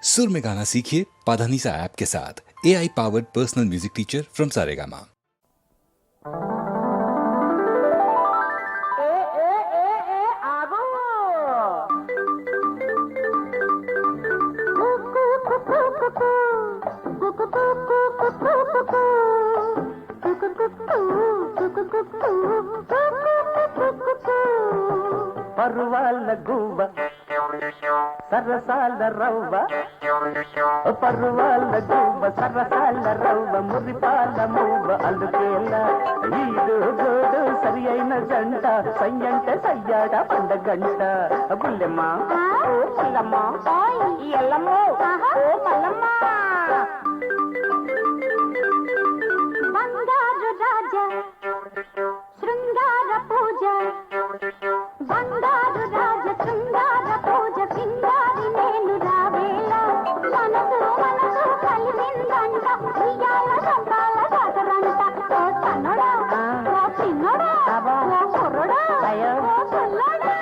सुर में गाना सीखिए पाधानीसा ऐप के साथ। AI powered personal music teacher from Saregama. పర్వాల గువ్వ సరసాల రవ్వ, పర్వాల గువ్వ సరసాల రవ్వ, మురిపాల మువ్వ అల్లుకేలా ఈడు గోడు సరి అయిన జంట, సయ్యంటే సయ్యాడ పండగంట. బుల్లెమ్మ ఓ పుల్లమ్మ ఎల్లమ్మ ఓ మల్లమ్మ. బంగారు రాజా శృంగార పూజ, బంగారు రాజ శృంగార పూజ, సింగారి నేను రావేళ, మనసు మనసు కలిసిందంట, ఉయ్యాల సంపాల సాగరంట. ఓ సన్నడా ఓ చిన్నడా ఓ కుర్రడా ఓ పుల్లడా.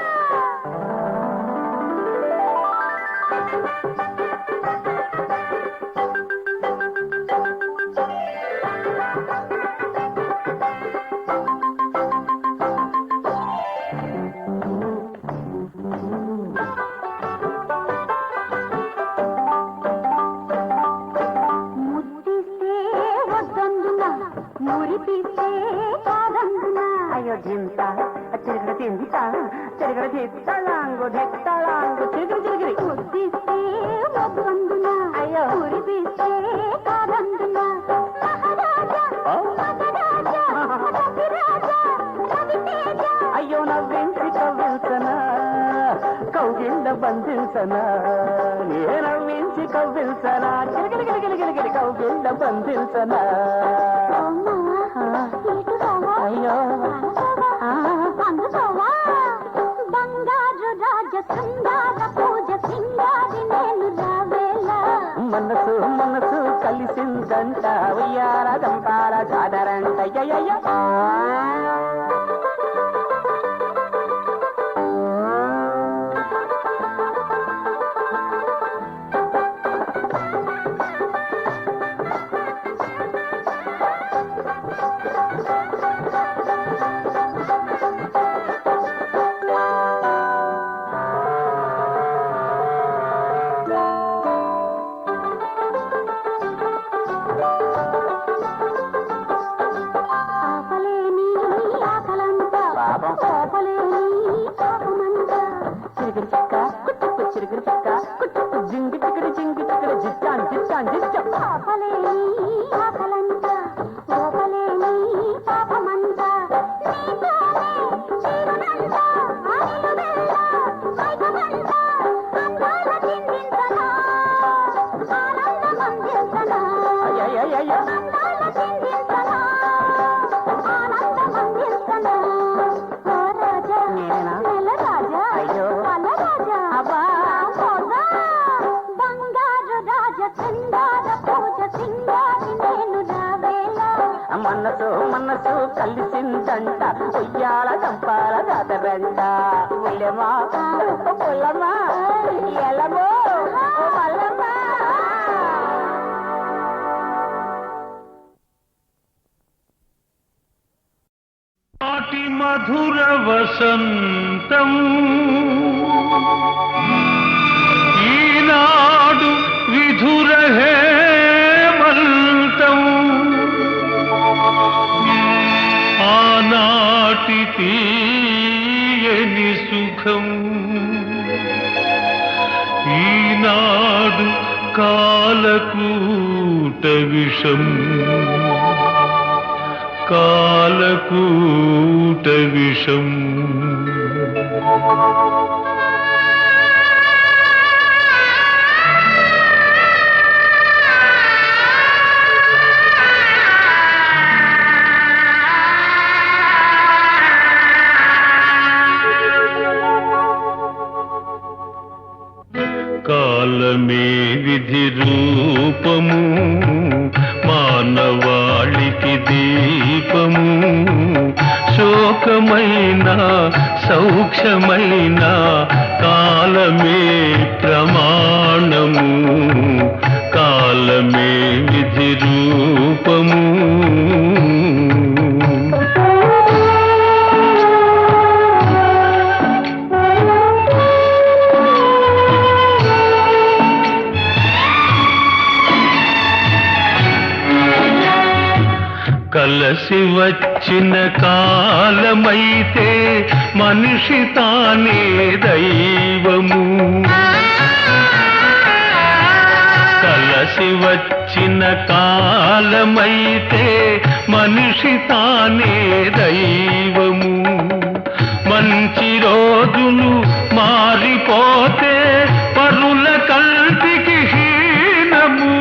అయోధ్యంత చిరగడ తింత చిరగడ చిత్తళాంగు ధిత్తళాంగు చిగురు చిరిగిరి ముద్దిస్తే వద్దందున, అయ్యో ఉరిపిస్తే కాదందున. మహారాజా మహారాజా రవిరాజా రవితేజ. అయ్యో నవ్వించి కవ్విల్సనా కౌగిళ్ళ బంధించనా, నే నవ్వించి కవ్విల్సనా గిరిగిరిగిరిగిరిగిరి కౌగిళ్ళ బంధించనా. అయ్యో అందుకోవా బంగారు రాజ శృంగార పూజ, సింగారి నేను రావేళ, మనసు మనసు కలిసిందంట, ఉయ్యాల దంపాల జాదరంట. మనసు మనసు కలిసిందంట, ఉయ్యాల దంపాల జాతరంట. ఉల్లెమా పుల్లమ్మా ఎలమో మల్లమ్మ. నాటి మధుర వసంతం ఈనాడు విధుర హేమంతం, ఆనాటి తీయని సుఖం ఈనాడు కాలకూట విషం, కాలకూట విషం. కాలమే విధి రూపము, మానవాళికి దీపము, శోకమైన సౌఖ్యమైన కాలమే ప్రమాణము. కలసి వచ్చిన కాలమైతే మనిషి తానే దైవము. కలసి వచ్చిన కాలమైతే మనిషి తానే దైవము. మంచి రోజులు మారిపోతే పరుల కంటికి హీనము,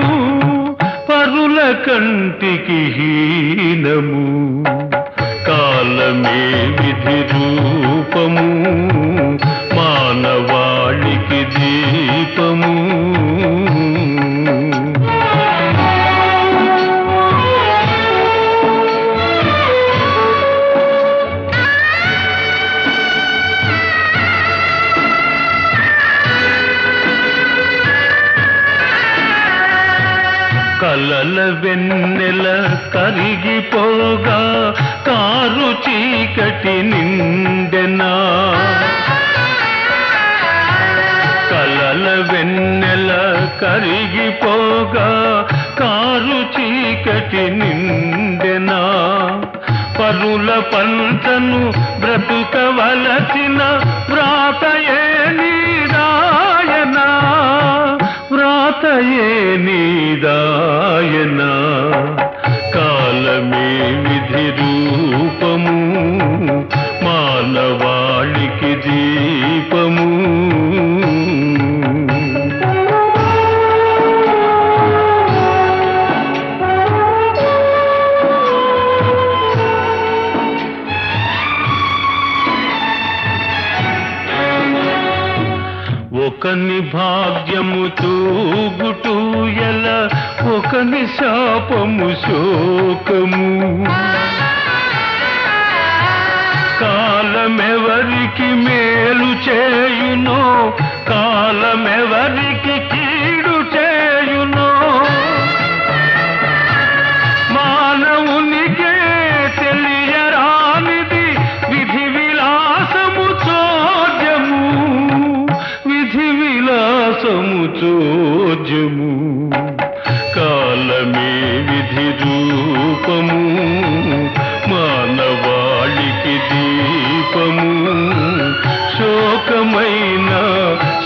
పరుల కంటికి హీనము. కాలమే విధి రూపము, మానవాళికి దీపము. కలల వెన్నెల కరిగిపోగా కారు చీకటి నిండెనా. కలల వెన్నెల కరిగిపోగా కారు చీకటి నిండెనా. పరుల పంటను బ్రతుకవలసిన వ్రాతయే నీరాయనా, వ్రాతయే నీదాయనా. కాలమే విధి రూపము, మానవాళికి దీపము. ఒకని భాగ్యము తూగుటూ ఎలా, ఒకని శాపము శోకము. కాలమెవరికి మేలు చేయునో, కాలమెవరికి కీడు చేయునో. మానవునికే తెలియరానిది విధి విలాసము చోద్యము, విధి విలాసము చోద్యము. కాలమే విధి రూపము, మానవాళికి దీపము. శోకమైన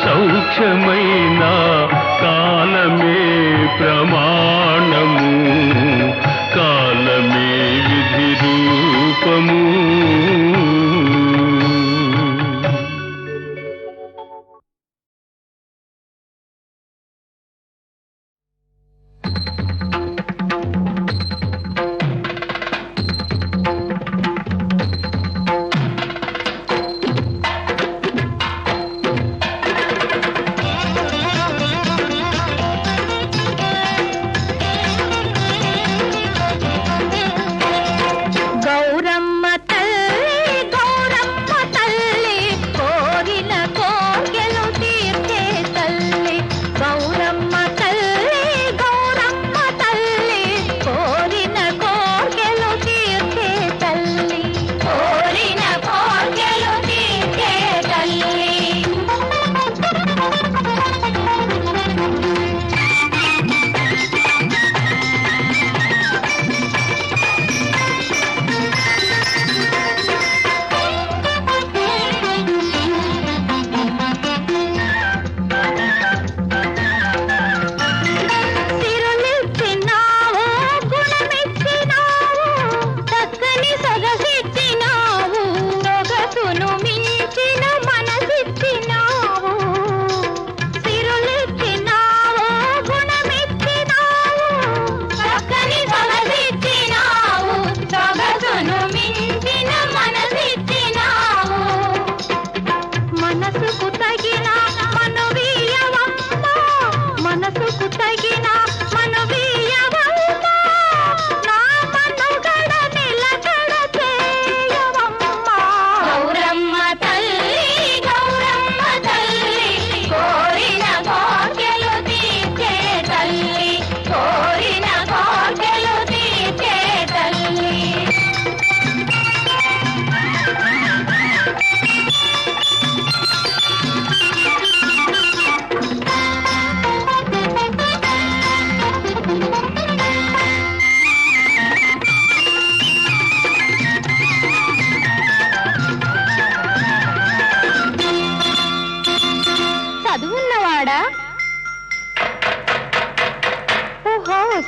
సౌఖ్యమైన కాలమే ప్రమాణము, కాలమే విధి రూపము.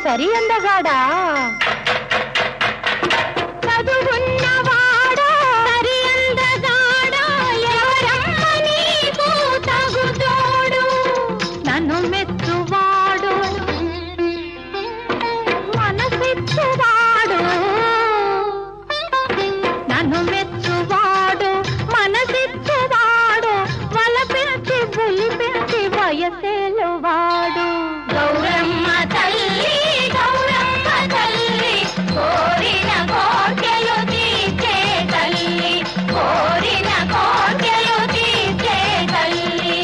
సరి అందగాడా చదువున్నవాడా సరి అందగాడా ఎవరమ్మ నీకు తగుతోడు నన్ను మెచ్చువాడు మనసిచ్చువాడు నన్ను మెచ్చువాడు మనసిచ్చువాడు వలపెట్టి బులిపెట్టి వయసేలువాడు గౌరమ్మ తల్లి కోరిన కోర్కెలు తీర్చే తల్లి కోరిన కోర్కెలు తీర్చే తల్లి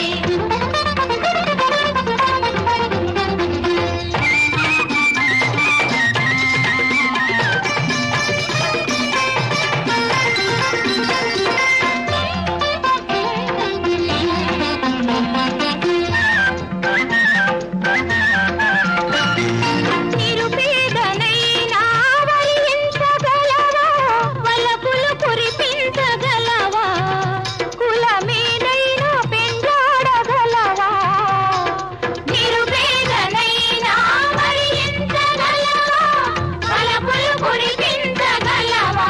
నిరుపేదనైనా వరించగలవా వలపులు కురిపించగలవా కులమేనైనా పెంచాడగలవా నిరుపేదనైనా వరించగలవా వలపులు కురిపించగలవా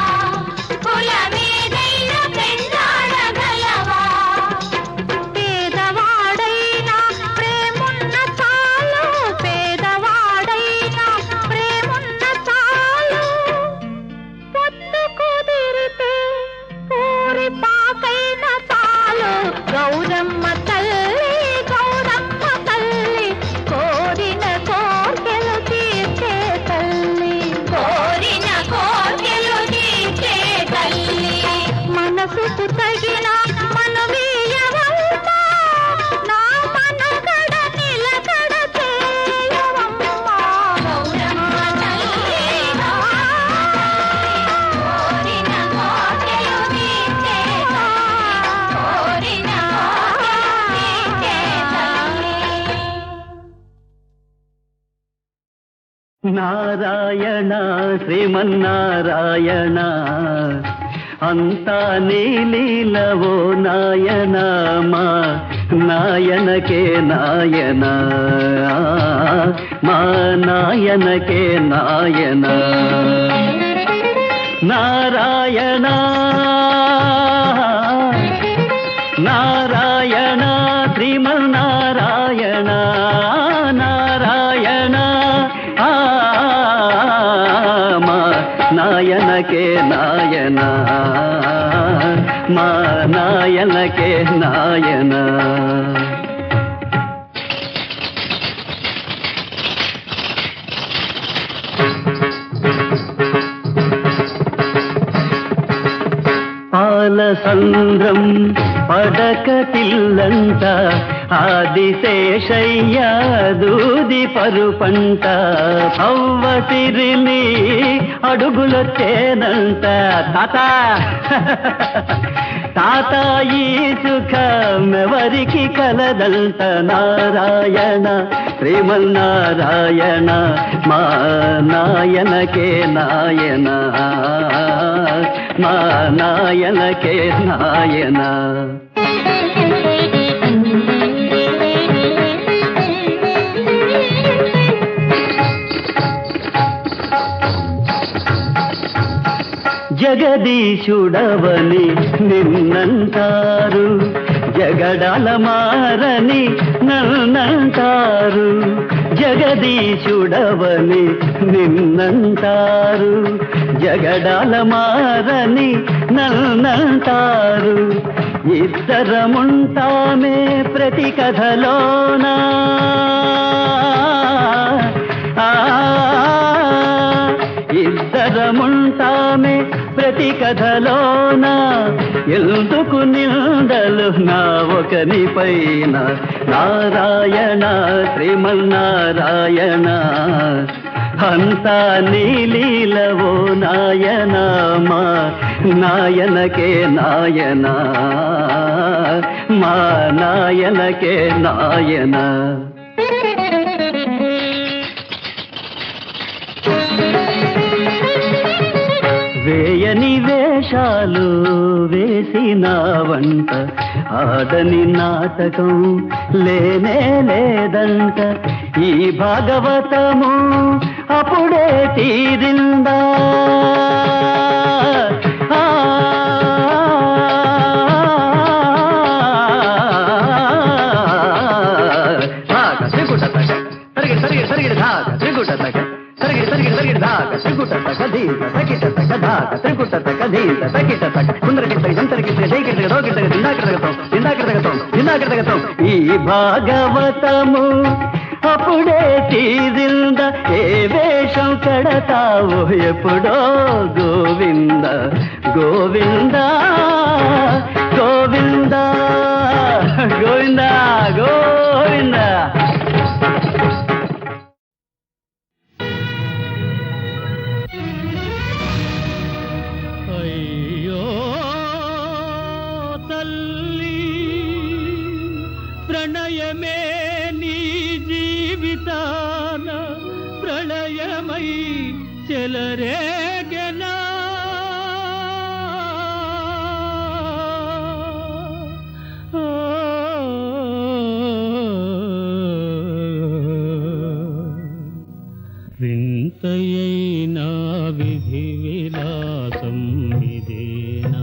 కులమేనైనా పెంచాడగలవా పేదవాడైనా ప్రేమున్న చాలు పేదవాడైనా ప్రేమున్న చాలు పొత్తు కుదిరితే పూరి పాకైన చాలు గౌరమ్మ తల్లి కోరిన కోర్కెలు తీర్చే తల్లి కోరిన కోర్కెలు తీర్చే తల్లి మనసుకు తగిన మనవీయవమ్మా నా మనగడ నిలకడ చేయవమ్మా గౌరమ్మ తల్లి కోరిన కోర్కెలు తీర్చే కోరిన కోర్కెలు తీర్చే తల్లి నారాయణ శ్రీమన్నారాయణ అంతా నీలీలవో నాయన మా నాయనకే నాయన మా నాయనకే నాయన నారాయణ నారాయణ శ్రీమన్నారాయణ నారాయణ మా నాయనకే నాయన మా నాయనకే నాయన పాలసంద్రం పడకటిల్లంట ఆదిశేషయ్య దూది పరుపంట అవ్వతిరిని అడుగులొచ్చేనంట తాత తాత ఈ సుఖమెవరికి కలదంట నారాయణ శ్రీమన్నారాయణ మా నాయనకే నాయన మా నాయనకే నాయన జగదీశుడవని నిన్నంటారు జగడాల మారని నన్నంటారు జగదీశుడవని నిన్నంటారు జగడాల మారని నన్నంటారు ఇద్దరముంటామే ప్రతి కథలోనా ఇద్దరముంటామే ప్రతి కథలోన ఎందుకు నిందలు నా ఒకని పైన నారాయణ శ్రీమన్నారాయణ అంతా నీలీలవో నాయన మా నాయనకే నాయన మా నాయనకే నాయన వేయని వేషాలు చేసిన వంట ఆడని నాటకం లేనే లేదంట. ఈ భాగవతము అప్పుడే తీరిందా? ఈ భాగవతము అప్పుడే తీరింద. ఏ వేషం కడతావు ఎప్పుడో గోవింద గోవింద గోవింద గోవింద గోవింద. అయ్యో తల్లి ప్రణయమే నీ జీవితాన ప్రళయమై చెలరేగనా. వింతయైనా విధి విలాసం ఇదేనా,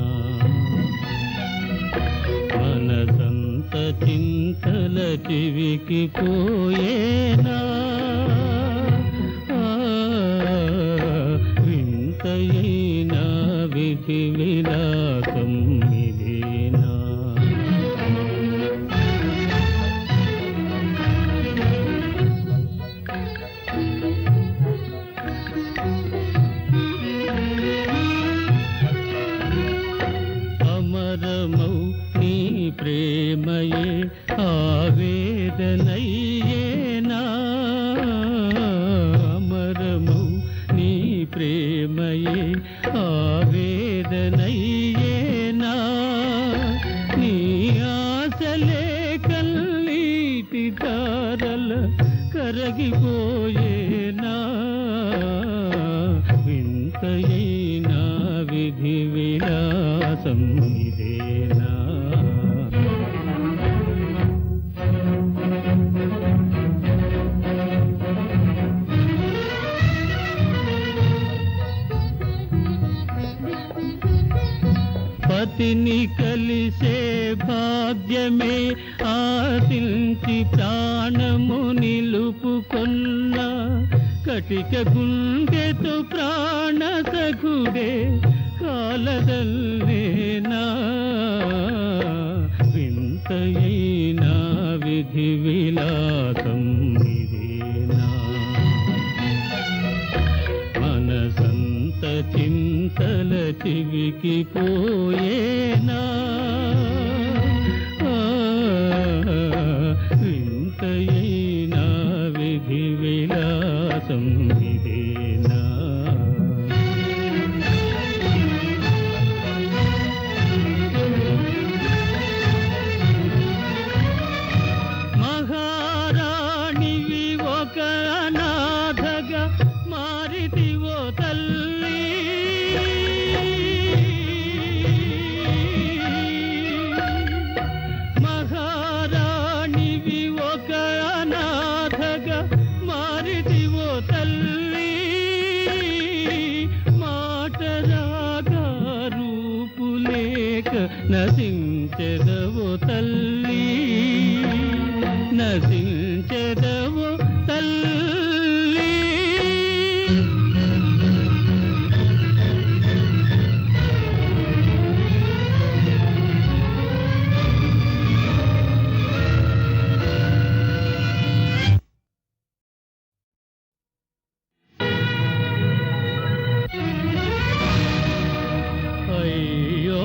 మనసంత చింతల చివికి పోయేనా. వింతయైనా విధి విలాసం ఇదేనా. అమరమౌ నీ ప్రేమయే ఆవేదనయ్యేనా. అమరమౌ నీ ప్రేమయే ఆవేదనయ్యేనా. నీ ఆశలే కన్నీటి తారల కరగిపోయేనా. వింతయైనా విధి విలాసం ఇదేనా. పతిని కలిసే భాగ్యమే ఆశించి ప్రాణము నిలుపుకొన్న కటిక గుండెతో ప్రాణ సఖుడే కాలదల్లేనా. వింతయైనా విధి విలాసం ఇదేనా. మనసంత చింతల చివికి పోయేనా. వింతయైనా విధి విలాసం ఇదేనా. మహారాణివి ఒక అనాథగా మారితివో తల్లి. మహారాణివి ఒక అనాథగా మారితివో తల్లి. మాట రాగా రూపులేక నశించెదవో తల్లి. నశించెదవో తల్లి. అయ్యో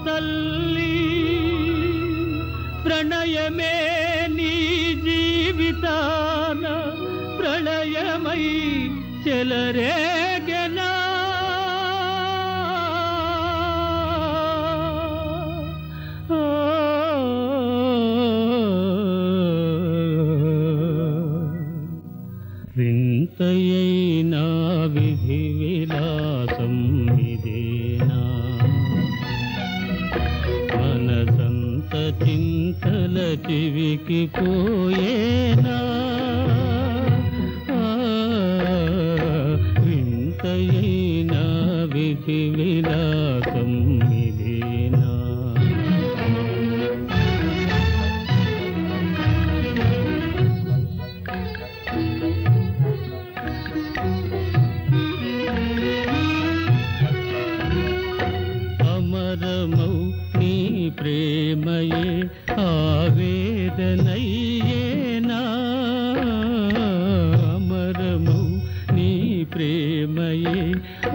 తల్లి ప్రణయమే నీ జీవితాన ప్రళయమై చెలరేగనా. వింతయైనా విధి విలాసం ఇదేనా. విధి విలాసం ఇదేనా అమరమౌ నీ ప్రేమయే ఆవేదనయ్యేనా అమరమౌ నీ ప్రేమయే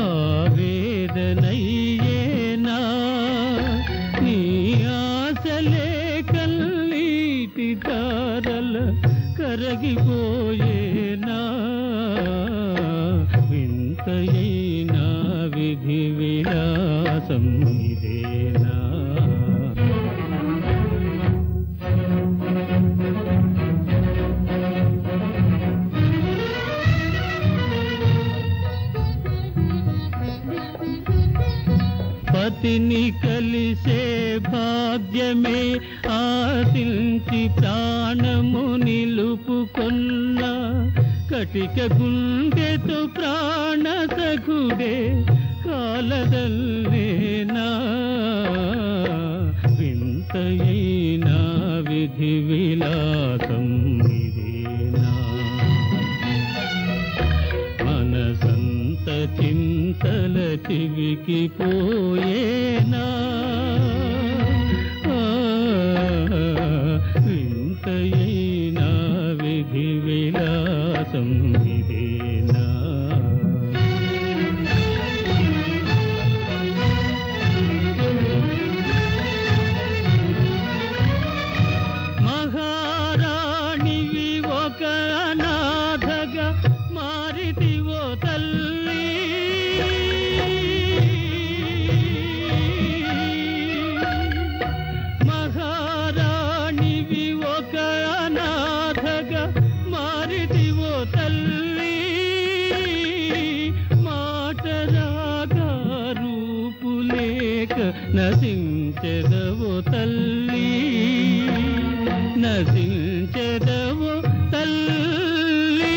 ఆవేదనయ్యేనా నీ ఆశలే కన్నీటి ధారల కరగిపోయేనా వింతయైనా విధి విలాసం ఇదేనా పతిని కలిసే భాగ్యమే ఆశించి ప్రాణము నిలుపుకొన్న కటిక గుండెతో ప్రాణ సఖుడే కాలదల్లేనా వింతయైనా విధి విలాసం ఇదేనా మనసంత చింతల చివికి పోయేనా వింతయైనా విధి విలాసం ఇదేనా మహారాణివి ఒక అనాథగా మారితివో తల్లి మహారాణివి ఒక అనాథగా మారితివో తల్లి మాటరాగా రూపులేక నశించెదవో తల్లి నశించెదవో తల్లి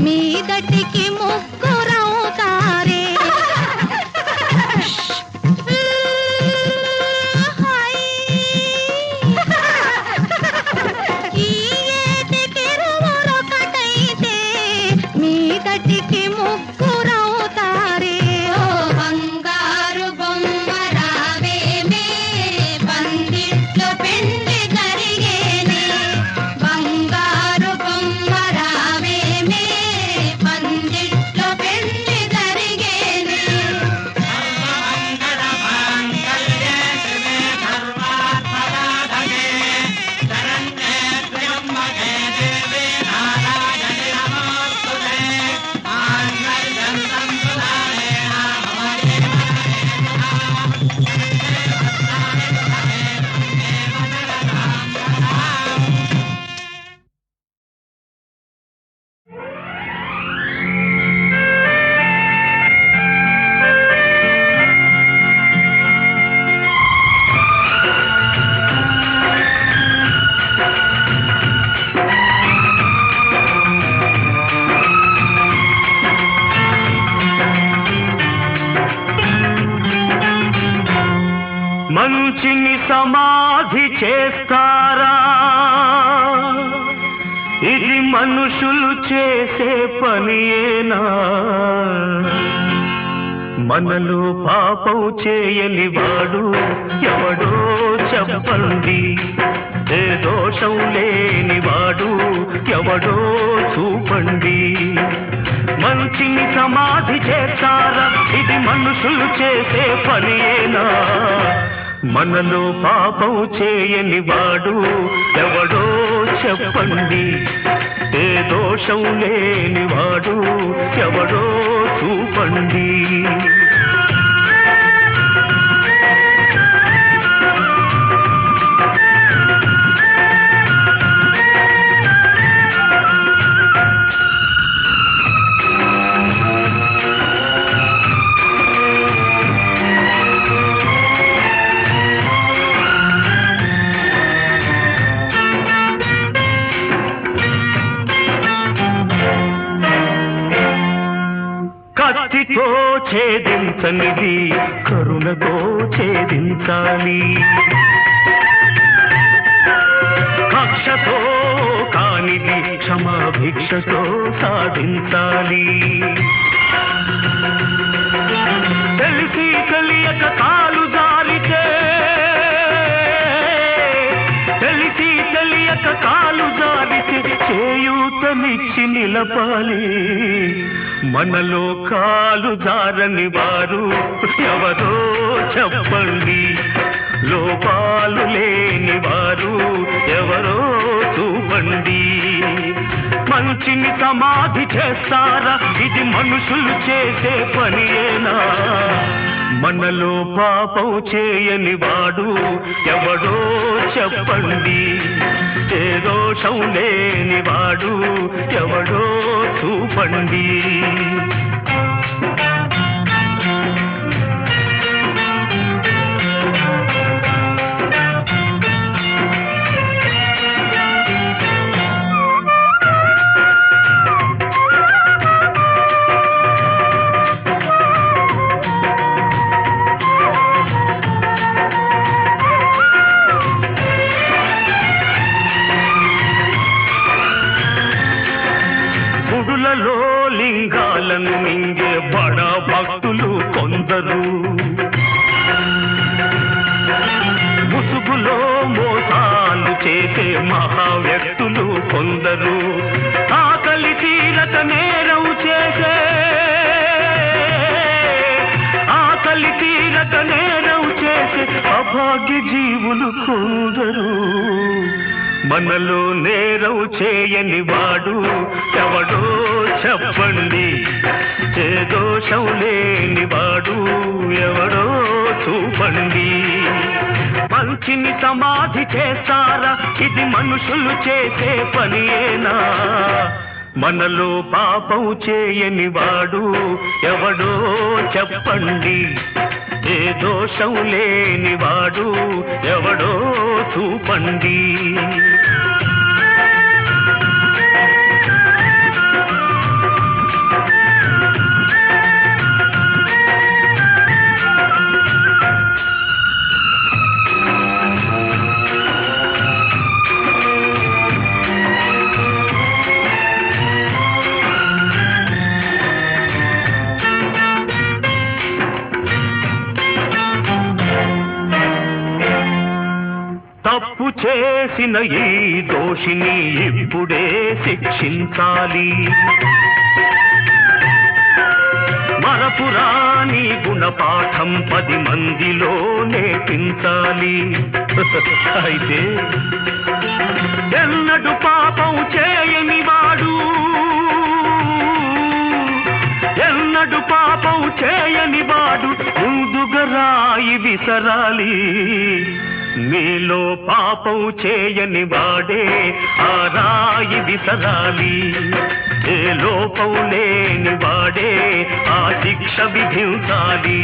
మీదటికి ముగ్గురవుతారే ఈ ఏటికి రువురొకటైతే మీదటికి ముగ్గురవుతారే ఓ బంగారు బొమ్మ రావేమే పందిట్లో పెండి జరిగేనే బంగారు బొమ్మ రావేమే పందిట్లో పెండి జరిగేనే మంచిని సమాధి చేస్తారా ఇది మనుషులు చేసే పనియేనా మనలో పాపం చేయని వాడు ఎవడో చెప్పండి ఏ దోషం లేని వాడు ఎవడో చూపండి మంచిని సమాధి చేస్తారా ఇది మనుషులు చేసే పనియేనా మనలో పాపం చేయని వాడు ఎవడో చెప్పండి ఏ దోషం లేని వాడు ఎవడో చూపండి కత్తితో ఛేదించనిది కరుణతో ఛేదించాలి కక్షతో కానిది క్షమాభిక్షతో సాధించాలి తెలిసి తెలియక కాలు జారితే తెలిసి తెలియక కాలు జారితే చేయూతనిచ్చి నిలపాలి మనలో కాలు జారని వారు ఎవరో చెప్పండి లోపాలు లేని వారు ఎవరో చూపండి మంచిని సమాధి చేస్తారా ఇది మనుషులు చేసే పనియేనా మనలో పాపం చేయని వాడు ఎవడో చెప్పండి ఏ దోషం లేని వాడు ఎవడో చూపండి గుడులలో లింగాలను మింగే బడ భక్తులు కొందరు ముసుగులో మోసాలు చేసే మహా వ్యక్తులు కొందరు ఆకలి తీరక నేరం చేసే ఆకలి తీరక నేరం చేసే అభాగ్య జీవులు కొందరు మనలో నేరం చేయని వాడు ఎవడో చెప్పండి ఏ దోషం లేని వాడు ఎవడో చూపండి మంచిని సమాధి చేస్తారా ఇది మనుషులు చేసే పనియేనా మనలో పాపం చేయని వాడు ఎవడో చెప్పండి ఏ దోషం లేని వాడు ఎవడో చూపండి చేసిన ఈ దోషిని ఇప్పుడే శిక్షించాలి. మరపురాని గుణపాఠం 10 మందిలో నేర్పించాలి. అయితే ఎన్నడు పాపం చేయని వాడు, ఎన్నడు పాపం చేయని వాడు ముందుగా రాయి విసరాలి. మీలో పాపం చేయని వాడే ఆ రాయి విసరాలి. ఏ లోపం లేని వాడే ఆ శిక్ష విధించాలి.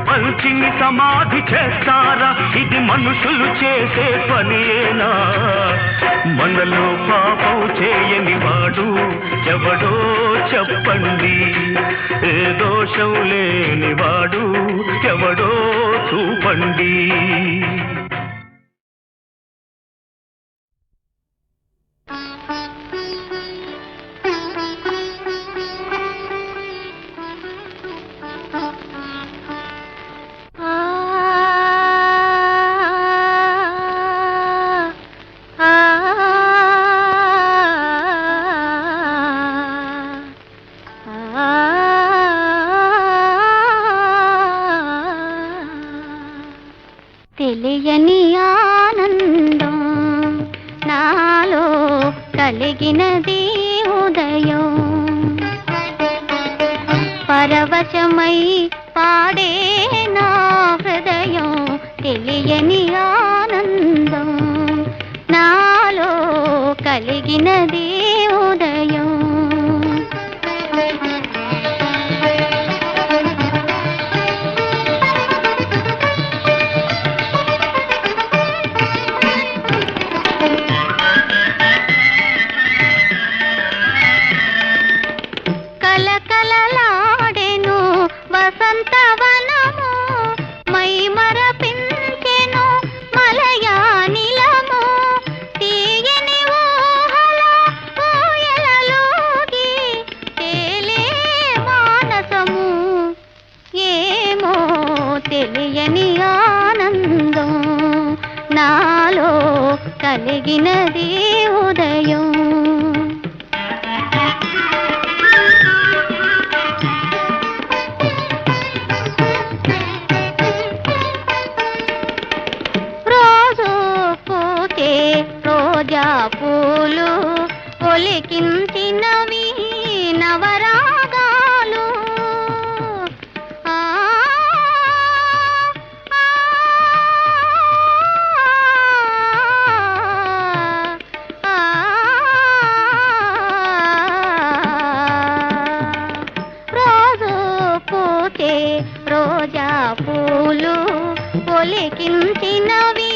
మంచిని సమాధి చేస్తారా? ఇది మనుషులు చేసే పనియేనా? మనలో పాపం చేయని వాడు ఎవడో చెప్పండి. ఏ దోషం లేని వాడు ఎవడో చూపండి. తెలియని ఆనందం నాలో కలిగినది ఉదయం, పరవశమై పాడే నా హృదయం. తెలియని ఆనందం నాలో కలిగినది ఉదయం. కలకలలాడెను వసంతవనము, మై మరపించెను మలయానిలము. తీయని ఊహల ఊయలలోగి తేలే మానసము. ఏమో తెలియని ఆనందం నాలో కలిగినది ఉదయం. రోజా పూలు ఒలికించినవి నవరాగాలు. రోజు పూచే రోజా పూలు ఒలికించినవి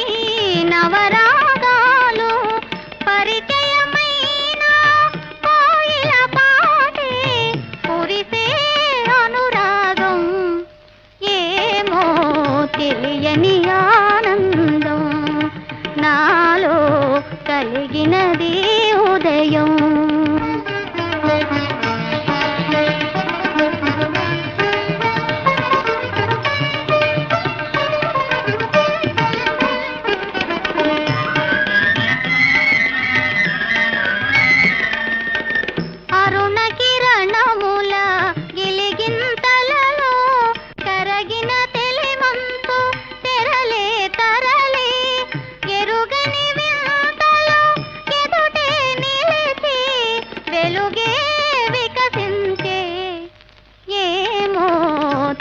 నవరాగాలు. పరిచయమైన కోయిల పాటే కురిసే అనురాగం. ఏమో తెలియని ఆనందం నాలో కలిగినది ఉదయం.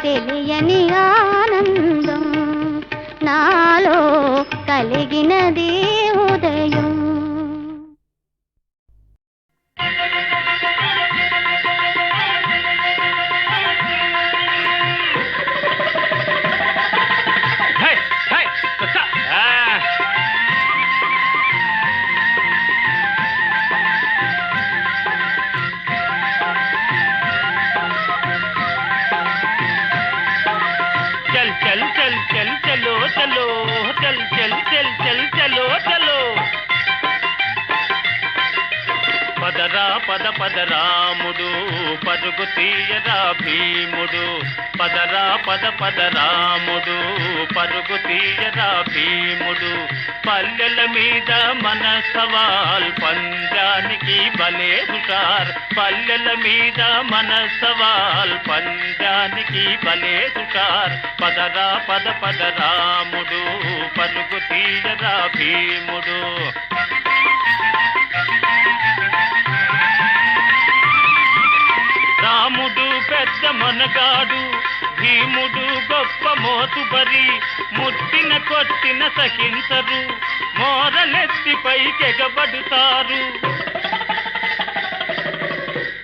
తెలియని ఆనందం నాలో కలిగినది ఉదయం. चल चल चल चल चलो चलो चल चल चल चल चलो चलो పద పద రాముడు పరుగు తీయరా భీముడు పదరా పద పద రాముడు పరుగు తీయరా భీముడు పల్లెల మీద మన సవాల్ పంజానికి భలే హుషార్ పల్లెల మీద మన సవాల్ పంజానికి భలే హుషార్ పదరా పద పద రాముడు పరుగు తీయరా భీముడు రాముడు పెద్ద మనగాడు భీముడు గొప్ప మోతుబరి ముట్టిన కొట్టిన సహించరు మోరలెత్తి పైకెగబడుతారు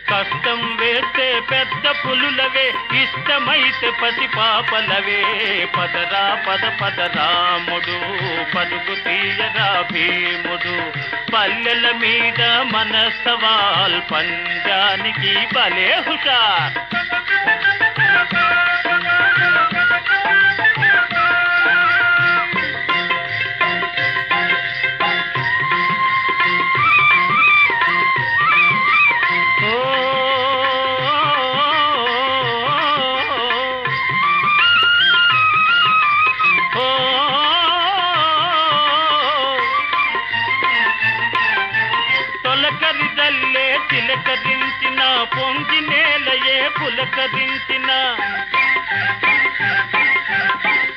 కష్టం వేస్తే పెద్ద పులులవే ఇష్టమైతే పసి పాపలవే పదరా పద పద రాముడు పరుగు తీయరా భీముడు పల్లెల మీద మన సవాల్ పంజానికి భలే హుషార్ తొలకరిదల్లే చిలకరించిన పొంగి నేలయే పులకరించిన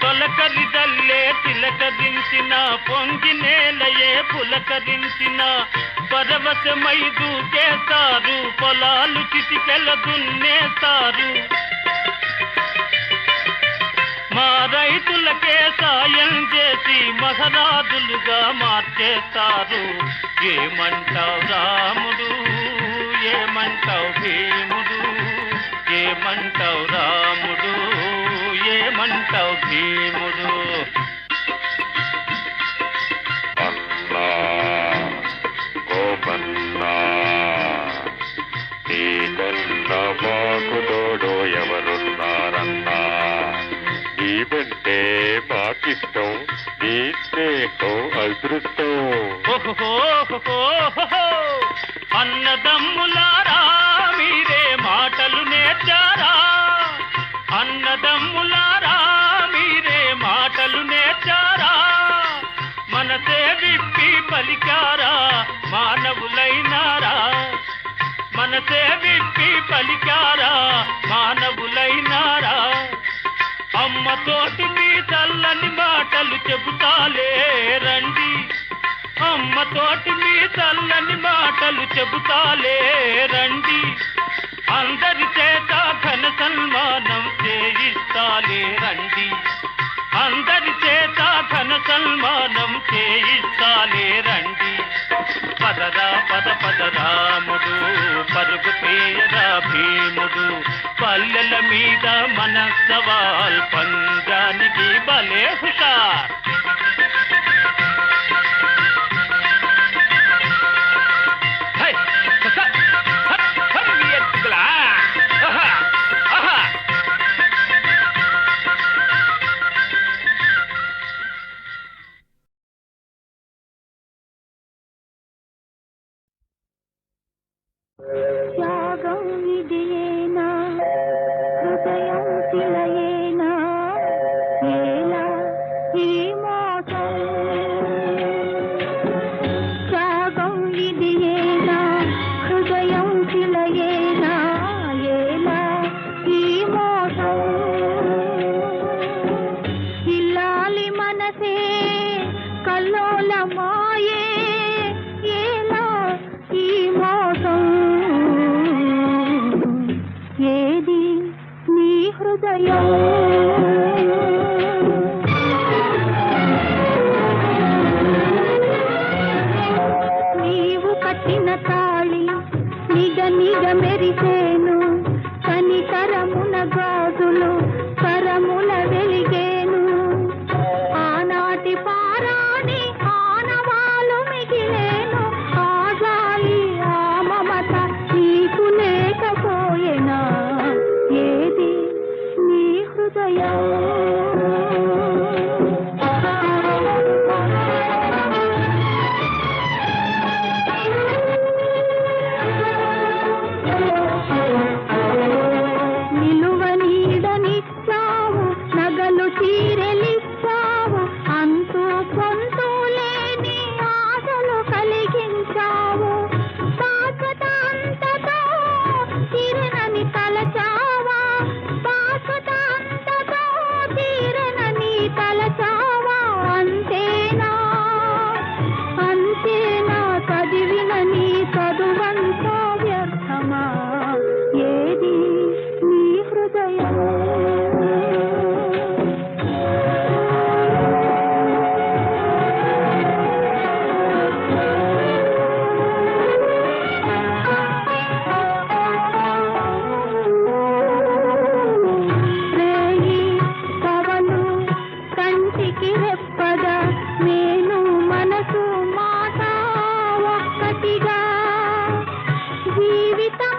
తొలకరిదల్లే చిలకరించిన పొంగి నేలయే పులకరించిన పరవశమై దూకేస్తారు పొలాలు చిటికెల దున్నేస్తారు మా రైతులకే సాయం చేసి మహారాజులుగా మార్చేస్తారు ఏమంటావు రాముడు ఏమంటావు భీముడు ఏమంటావు రాముడు ఏమంటావు భీముడు అన్నా గోపన్నా నీకన్నా మాకు తోడు ఎవరున్నారన్నా నీవంటే మాకిష్టం నీ స్నేహం అదృష్టం అన్నదమ్ములారా మీరే మాటలు నేర్చారా అన్నదమ్ములారా మీరే మాటలు నేర్చారా మనసే విప్పి పలికారా మానవులైనారా మనసే విప్పి పలికారా మానవులైనారా అమ్మతోటి మీ చల్లని మాటలు చెబుతాలే రండి అమ్మతోటి మీ చల్లని మాటలు చెబుతాలే రండి అందరి చేత ఘన సన్మానం చేయిస్తాలే రండి అందరి చేత ఘన సన్మానం చేయిస్తాలే రండి పదరా పద పద రాముడు పరుగు తీయరా భీముడు పల్లెల మీద మన సవాల్ పంజానికి భలే హుషార్ త్యాగం ఇదేనా హృదయం శిలయేనా ఏలా ఈ మోసం త్యాగం ఇదేనా హృదయం శిలయేనా ఏలా ఈ మోసం ఇల్లాలి మనసే కల్లోలమాయే ఏలా ఈ మోసం ఏది నీ హృదయం నీవు కట్టిన తాళి నిగ నిగ మెరిసేను కనికరమున గాజులు కరముల వెలిగేను ఆనాటి పారాని ఆనవాలు మిగిలేను ఆజాలి ఆ మమత నీకు లేకపోయేనా ఏది నీ హృదయం జీవితం